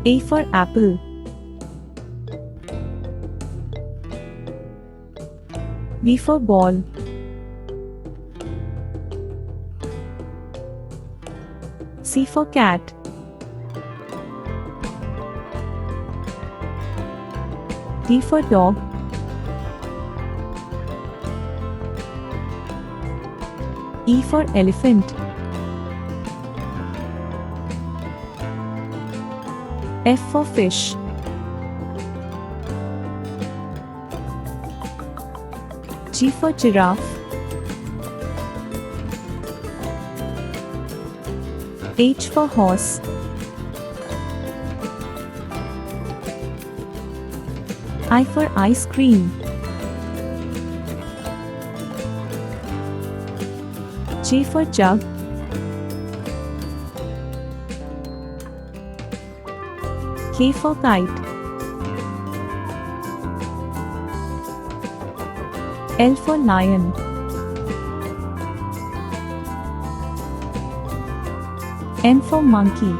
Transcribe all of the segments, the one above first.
A for apple. B for ball. C for cat. D for dog. E for elephant. F for fish. G for giraffe. H for horse. I for ice cream. J for jug. K for kite. L for lion. N for monkey.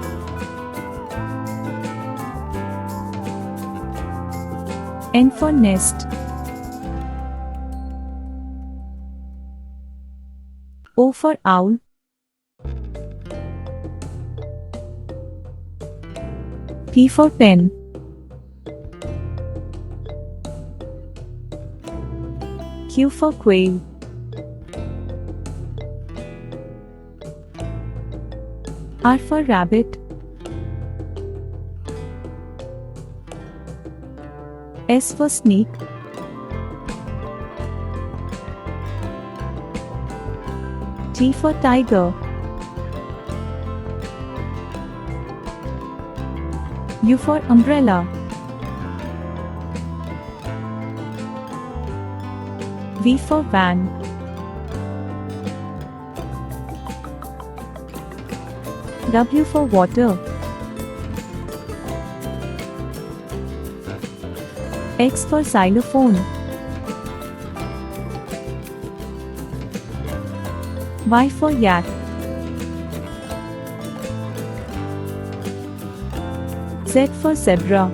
N for nest. O for owl. P for pen. Q for quail. R for rabbit. S for snake. T for tiger. U for umbrella. V for van. W for water. X for xylophone. Y for yak. Z for zebra.